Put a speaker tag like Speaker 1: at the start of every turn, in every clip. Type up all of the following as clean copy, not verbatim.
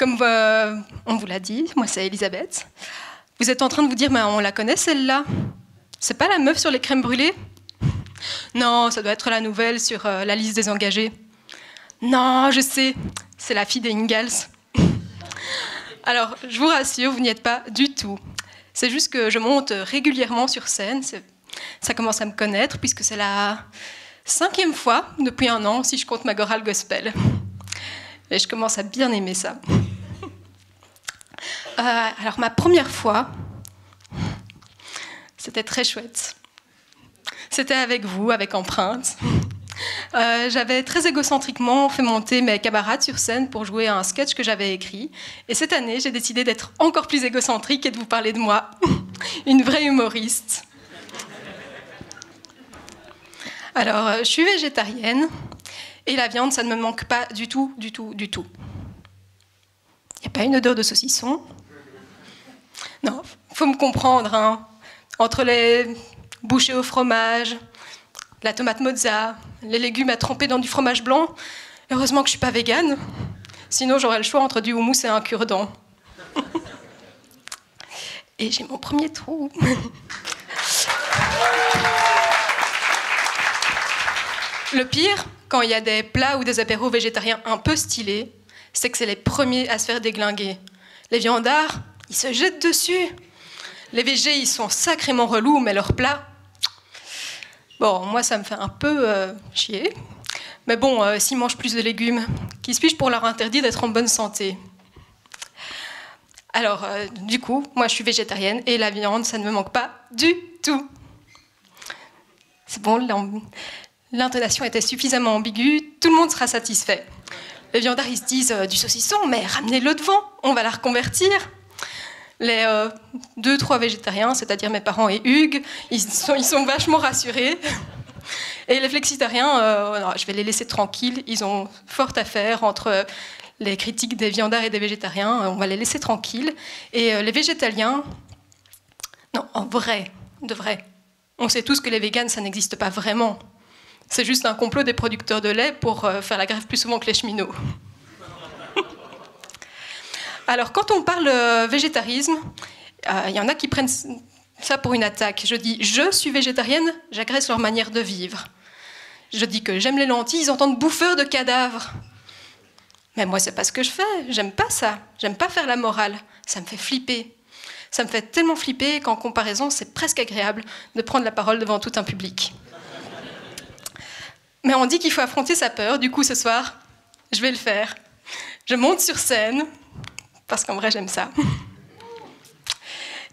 Speaker 1: Comme on vous l'a dit, moi c'est Elisabeth. Vous êtes en train de vous dire, mais on la connaît celle-là? C'est pas la meuf sur les crèmes brûlées? Non, ça doit être la nouvelle sur la liste des engagés. Non, je sais, c'est la fille des Ingalls. Alors, je vous rassure, vous n'y êtes pas du tout. C'est juste que je monte régulièrement sur scène. Ça commence à me connaître, puisque c'est la 5e fois depuis 1 an, si je compte ma chorale gospel. Et je commence à bien aimer ça. Alors, ma première fois, c'était très chouette. C'était avec vous, avec Empreinte. J'avais très égocentriquement fait monter mes camarades sur scène pour jouer à un sketch que j'avais écrit. Et cette année, j'ai décidé d'être encore plus égocentrique et de vous parler de moi. Une vraie humoriste. Alors, je suis végétarienne et la viande, ça ne me manque pas du tout, du tout, du tout. Il n'y a pas une odeur de saucisson? Non, faut me comprendre, hein. Entre les bouchées au fromage, la tomate mozza, les légumes à tremper dans du fromage blanc, heureusement que je ne suis pas végane. Sinon, j'aurais le choix entre du houmous et un cure-dent. Et j'ai mon premier trou. Le pire, quand il y a des plats ou des apéros végétariens un peu stylés, c'est que c'est les premiers à se faire déglinguer. Les viandards, ils se jettent dessus. Les végés, ils sont sacrément relous, mais leurs plats... Bon, moi, ça me fait un peu chier. Mais bon, s'ils mangent plus de légumes, qui suis-je pour leur interdire d'être en bonne santé? Alors, du coup, moi, je suis végétarienne et la viande, ça ne me manque pas du tout. C'est bon, l'intonation était suffisamment ambiguë, tout le monde sera satisfait. Les viandards, ils se disent du saucisson, mais ramenez-le devant, on va la reconvertir. Les 2-3 végétariens, c'est-à-dire mes parents et Hugues, ils sont vachement rassurés. Et les flexitariens, non, je vais les laisser tranquilles, ils ont fort à faire entre les critiques des viandards et des végétariens, on va les laisser tranquilles. Et les végétaliens, non, en vrai, de vrai, on sait tous que les véganes, ça n'existe pas vraiment. C'est juste un complot des producteurs de lait pour faire la grève plus souvent que les cheminots. Alors, quand on parle végétarisme, il y en a qui prennent ça pour une attaque. Je dis « je suis végétarienne », j'agresse leur manière de vivre. Je dis que j'aime les lentilles, ils entendent « bouffeur de cadavres ». Mais moi, c'est pas ce que je fais, j'aime pas ça. J'aime pas faire la morale, ça me fait flipper. Ça me fait tellement flipper qu'en comparaison, c'est presque agréable de prendre la parole devant tout un public. Mais on dit qu'il faut affronter sa peur, du coup, ce soir, je vais le faire. Je monte sur scène, parce qu'en vrai, j'aime ça.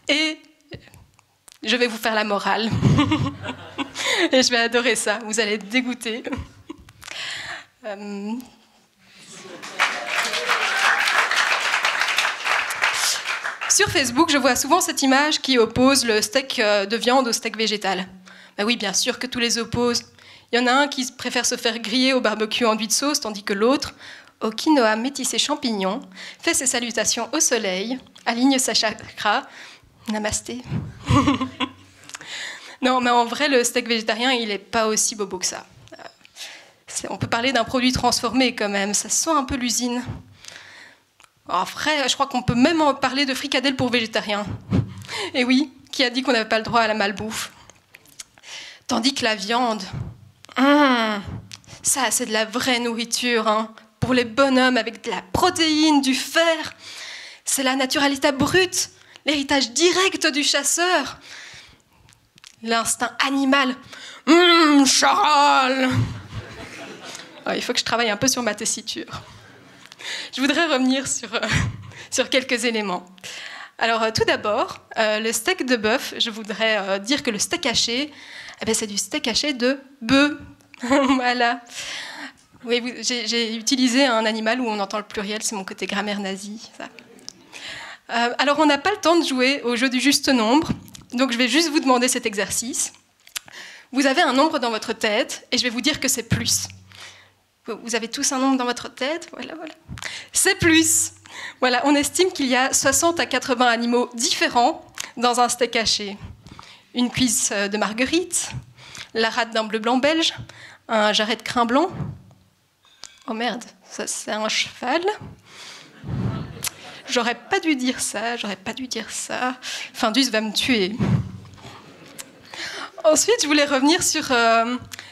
Speaker 1: Et je vais vous faire la morale. Et je vais adorer ça. Vous allez être dégoûtés. Sur Facebook, je vois souvent cette image qui oppose le steak de viande au steak végétal. Ben oui, bien sûr que tous les opposent. Il y en a un qui préfère se faire griller au barbecue enduit de sauce, tandis que l'autre, au quinoa métissé champignon, fait ses salutations au soleil, aligne sa chakra. Namasté. Non, mais en vrai, le steak végétarien, il n'est pas aussi bobo que ça. On peut parler d'un produit transformé quand même, ça sent un peu l'usine. En vrai, je crois qu'on peut même en parler de fricadelle pour végétariens. Et oui, qui a dit qu'on n'avait pas le droit à la malbouffe? Tandis que la viande, ça c'est de la vraie nourriture, hein. Pour les bonhommes avec de la protéine, du fer. C'est la naturalité brute, l'héritage direct du chasseur. L'instinct animal. Charal. Oh, il faut que je travaille un peu sur ma tessiture. Je voudrais revenir sur quelques éléments. Alors, tout d'abord, le steak de bœuf, je voudrais dire que le steak haché, c'est du steak haché de bœuf. Voilà. Oui, j'ai utilisé un animal où on entend le pluriel, c'est mon côté grammaire nazie. Ça. Alors, on n'a pas le temps de jouer au jeu du juste nombre, donc je vais juste vous demander cet exercice. Vous avez un nombre dans votre tête, et je vais vous dire que c'est plus. Vous avez tous un nombre dans votre tête, voilà. C'est plus. Voilà, on estime qu'il y a 60 à 80 animaux différents dans un steak haché. Une cuisse de marguerite, la rate d'un bleu blanc belge, un jarret de crin blanc. Oh merde, ça c'est un cheval. j'aurais pas dû dire ça, Findus va me tuer. Ensuite, je voulais revenir sur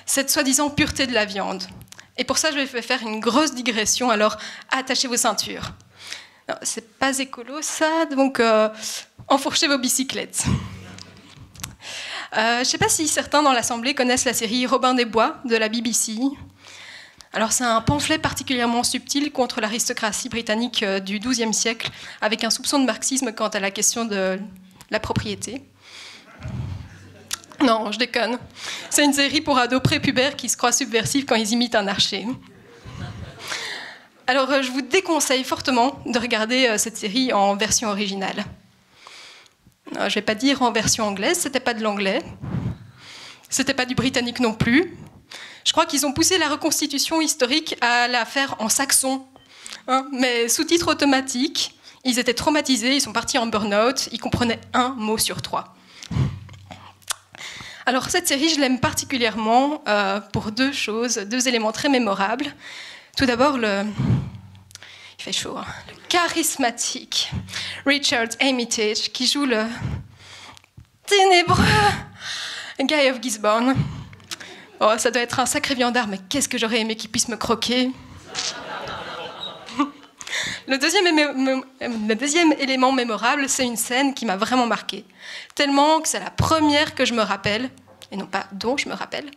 Speaker 1: cette soi-disant pureté de la viande. Et pour ça, je vais faire une grosse digression, alors attachez vos ceintures. Non, c'est pas écolo ça, donc enfourchez vos bicyclettes. Je ne sais pas si certains dans l'Assemblée connaissent la série Robin des Bois de la BBC. Alors c'est un pamphlet particulièrement subtil contre l'aristocratie britannique du XIIe siècle, avec un soupçon de marxisme quant à la question de la propriété. Non, je déconne. C'est une série pour ados prépubères qui se croient subversifs quand ils imitent un archer. Alors je vous déconseille fortement de regarder cette série en version originale. Je ne vais pas dire en version anglaise, c'était pas de l'anglais. C'était pas du britannique non plus. Je crois qu'ils ont poussé la reconstitution historique à la faire en saxon. Mais sous-titres automatiques, ils étaient traumatisés, ils sont partis en burn-out, ils comprenaient un mot sur 3. Alors cette série, je l'aime particulièrement pour deux choses, deux éléments très mémorables. Tout d'abord, il fait chaud, hein, le charismatique Richard Armitage qui joue le ténébreux Guy of Gisborne. Oh, ça doit être un sacré viandard, mais qu'est-ce que j'aurais aimé qu'il puisse me croquer. Le deuxième élément mémorable, c'est une scène qui m'a vraiment marquée. Tellement que c'est la première que je me rappelle, et non pas dont je me rappelle,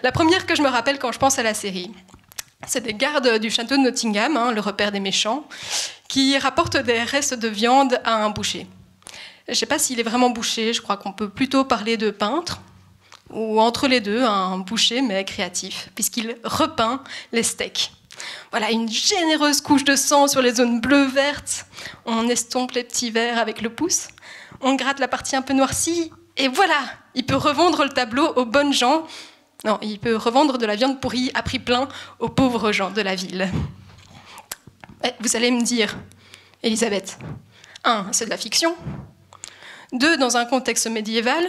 Speaker 1: la première que je me rappelle quand je pense à la série. C'est des gardes du château de Nottingham, le repère des méchants, qui rapportent des restes de viande à un boucher. Je ne sais pas s'il est vraiment boucher, je crois qu'on peut plutôt parler de peintre, ou entre les deux, un boucher mais créatif, puisqu'il repeint les steaks. Voilà, une généreuse couche de sang sur les zones bleues-vertes, on estompe les petits verres avec le pouce, on gratte la partie un peu noircie, et voilà, il peut revendre le tableau aux bonnes gens. Non, il peut revendre de la viande pourrie à prix plein aux pauvres gens de la ville. Vous allez me dire, Elisabeth, 1, c'est de la fiction. 2, dans un contexte médiéval.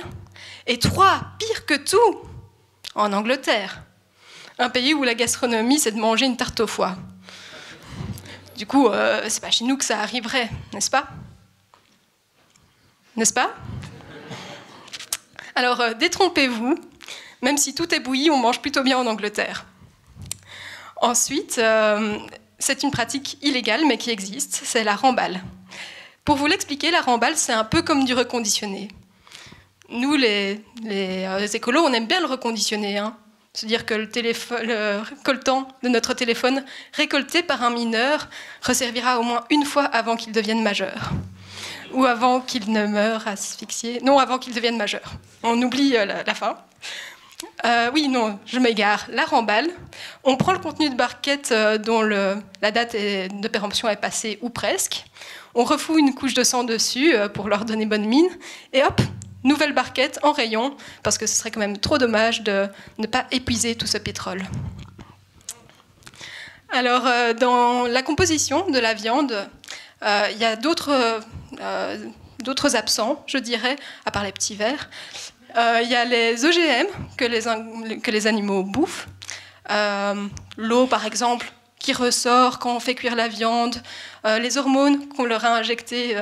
Speaker 1: Et 3, pire que tout, en Angleterre. Un pays où la gastronomie, c'est de manger une tarte au foie. Du coup, c'est pas chez nous que ça arriverait, n'est-ce pas? N'est-ce pas? Alors, détrompez-vous. Même si tout est bouilli, on mange plutôt bien en Angleterre. Ensuite, c'est une pratique illégale, mais qui existe, c'est la remballe. Pour vous l'expliquer, la remballe, c'est un peu comme du reconditionné. Nous, les écolos, on aime bien le reconditionner. C'est-à-dire que le coltan de notre téléphone, récolté par un mineur, resservira au moins une fois avant qu'il devienne majeur. Ou avant qu'il ne meure asphyxié. Non, avant qu'il devienne majeur. On oublie la fin. Oui, non, je m'égare. La remballe, on prend le contenu de barquette dont la date de péremption est passée ou presque, on refoue une couche de sang dessus pour leur donner bonne mine, et hop, nouvelle barquette en rayon, parce que ce serait quand même trop dommage de ne pas épuiser tout ce pétrole. Alors, dans la composition de la viande, il y a d'autres absents, je dirais, à part les petits vers. Il y a les OGM que les animaux bouffent. L'eau, par exemple, qui ressort quand on fait cuire la viande. Les hormones qu'on leur a injectées.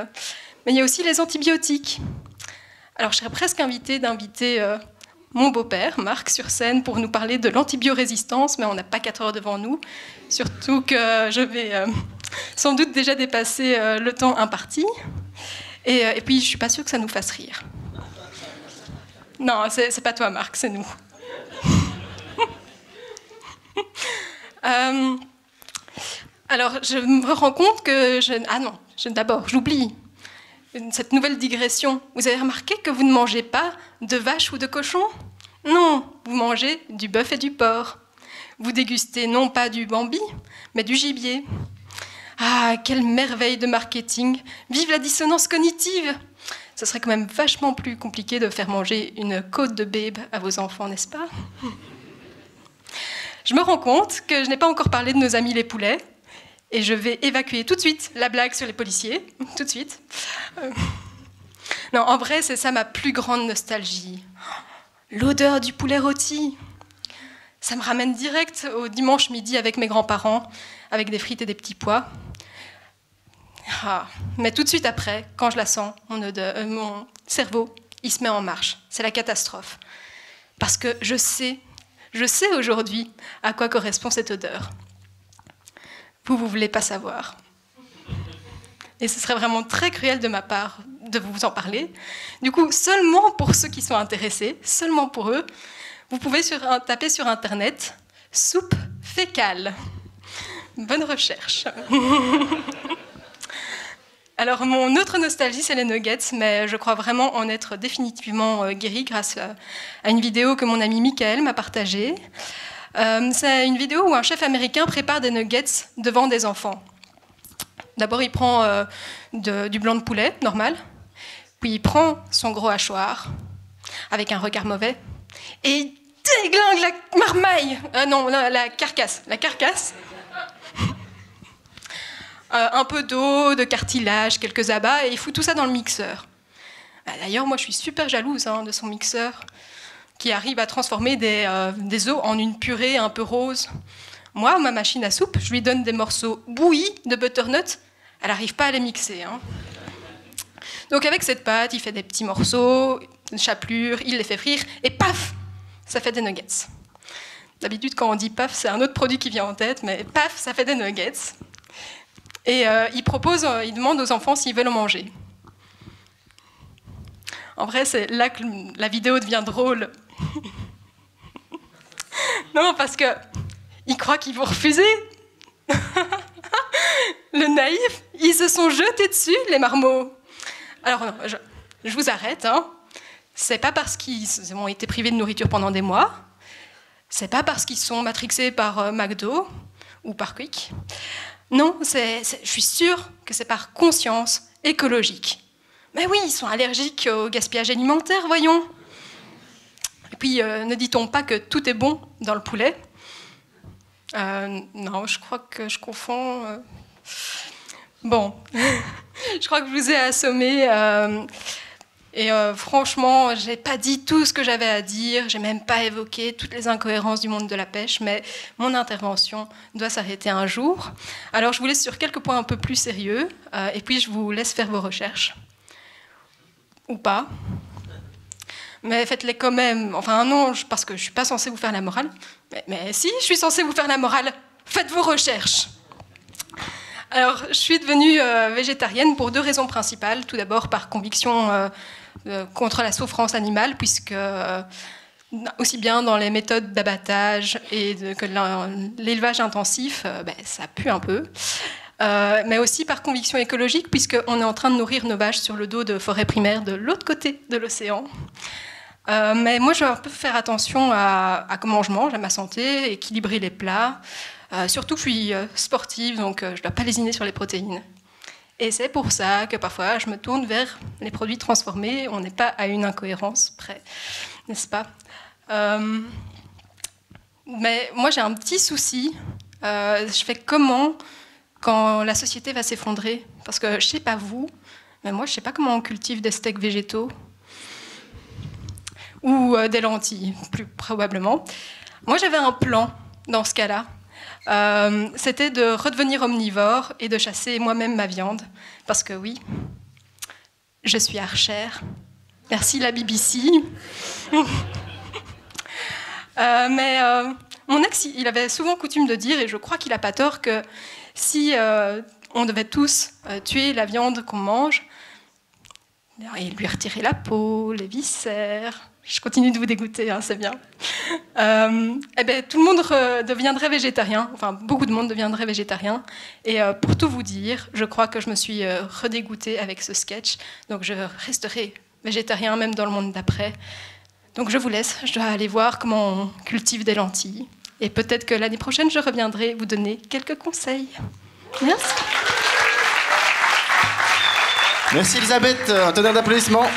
Speaker 1: Mais il y a aussi les antibiotiques. Alors, je serais presque d'inviter mon beau-père, Marc, sur scène pour nous parler de l'antibiorésistance, mais on n'a pas 4 heures devant nous. Surtout que je vais sans doute déjà dépasser le temps imparti. Et puis, je ne suis pas sûre que ça nous fasse rire. Non, c'est pas toi, Marc, c'est nous. Alors, je me rends compte que d'abord, j'oublie cette nouvelle digression. Vous avez remarqué que vous ne mangez pas de vache ou de cochon? Non, vous mangez du bœuf et du porc. Vous dégustez non pas du bambi, mais du gibier. Ah, quelle merveille de marketing! Vive la dissonance cognitive! Ce serait quand même vachement plus compliqué de faire manger une côte de babe à vos enfants, n'est-ce pas? Je me rends compte que je n'ai pas encore parlé de nos amis les poulets, et je vais évacuer tout de suite la blague sur les policiers, tout de suite. Non, en vrai, c'est ça ma plus grande nostalgie. L'odeur du poulet rôti. Ça me ramène direct au dimanche midi avec mes grands-parents, avec des frites et des petits pois. Mais tout de suite après, quand je la sens, mon cerveau, il se met en marche. C'est la catastrophe. Parce que je sais aujourd'hui à quoi correspond cette odeur. Vous voulez pas savoir. Et ce serait vraiment très cruel de ma part de vous en parler. Du coup, seulement pour ceux qui sont intéressés, seulement pour eux, vous pouvez taper sur Internet « soupe fécale ». Bonne recherche. Alors, mon autre nostalgie, c'est les nuggets, mais je crois vraiment en être définitivement guérie grâce à une vidéo que mon ami Michael m'a partagée. C'est une vidéo où un chef américain prépare des nuggets devant des enfants. D'abord, il prend du blanc de poulet, normal, puis il prend son gros hachoir, avec un regard mauvais, et il déglingue la marmaille, la carcasse. Un peu d'eau, de cartilage, quelques abats, et il fout tout ça dans le mixeur. D'ailleurs, moi, je suis super jalouse de son mixeur, qui arrive à transformer des os en une purée un peu rose. Moi, ma machine à soupe, je lui donne des morceaux bouillis de butternut, elle n'arrive pas à les mixer. Donc avec cette pâte, il fait des petits morceaux, une chapelure, il les fait frire, et paf, ça fait des nuggets. D'habitude, quand on dit paf, c'est un autre produit qui vient en tête, mais paf, ça fait des nuggets. Et il demande aux enfants s'ils veulent en manger. En vrai, c'est là que la vidéo devient drôle. Non, parce qu'ils croient qu'ils vont refuser. Le naïf, ils se sont jetés dessus, les marmots. Alors, non, je vous arrête. C'est pas parce qu'ils ont été privés de nourriture pendant des mois. C'est pas parce qu'ils sont matrixés par McDo ou par Quick. Non, je suis sûre que c'est par conscience écologique. Mais oui, ils sont allergiques au gaspillage alimentaire, voyons. Et puis, ne dit-on pas que tout est bon dans le poulet ? Non, je crois que je confonds. Bon, je crois que je vous ai assommé. Franchement, je n'ai pas dit tout ce que j'avais à dire. Je n'ai même pas évoqué toutes les incohérences du monde de la pêche. Mais mon intervention doit s'arrêter un jour. Alors, je vous laisse sur quelques points un peu plus sérieux. Et puis, je vous laisse faire vos recherches. Ou pas. Mais faites-les quand même. Enfin, non, parce que je ne suis pas censée vous faire la morale. Mais si, je suis censée vous faire la morale. Faites vos recherches. Alors, je suis devenue végétarienne pour deux raisons principales. Tout d'abord, par conviction contre la souffrance animale, puisque aussi bien dans les méthodes d'abattage que l'élevage intensif, ça pue un peu. Mais aussi par conviction écologique, puisqu'on est en train de nourrir nos vaches sur le dos de forêts primaires de l'autre côté de l'océan. Mais moi, je vais un peu faire attention à comment je mange, à ma santé, équilibrer les plats. Surtout que je suis sportive, donc je ne dois pas lésiner sur les protéines. Et c'est pour ça que parfois, je me tourne vers les produits transformés. On n'est pas à une incohérence près, n'est-ce pas ? Mais moi, j'ai un petit souci. Je fais comment quand la société va s'effondrer ? Parce que je ne sais pas vous, mais moi, je ne sais pas comment on cultive des steaks végétaux. Ou des lentilles, plus probablement. Moi, j'avais un plan dans ce cas-là. C'était de redevenir omnivore et de chasser moi-même ma viande. Parce que oui, je suis archère. Merci la BBC. Mon ex, il avait souvent coutume de dire, et je crois qu'il n'a pas tort, que si on devait tous tuer la viande qu'on mange, et lui retirer la peau, les viscères... Je continue de vous dégoûter, c'est bien. Tout le monde deviendrait végétarien, enfin beaucoup de monde deviendrait végétarien. Et pour tout vous dire, je crois que je me suis redégoûtée avec ce sketch. Donc je resterai végétarien même dans le monde d'après. Donc je vous laisse, je dois aller voir comment on cultive des lentilles. Et peut-être que l'année prochaine, je reviendrai vous donner quelques conseils. Merci.
Speaker 2: Merci Elisabeth, un tonnerre d'applaudissements.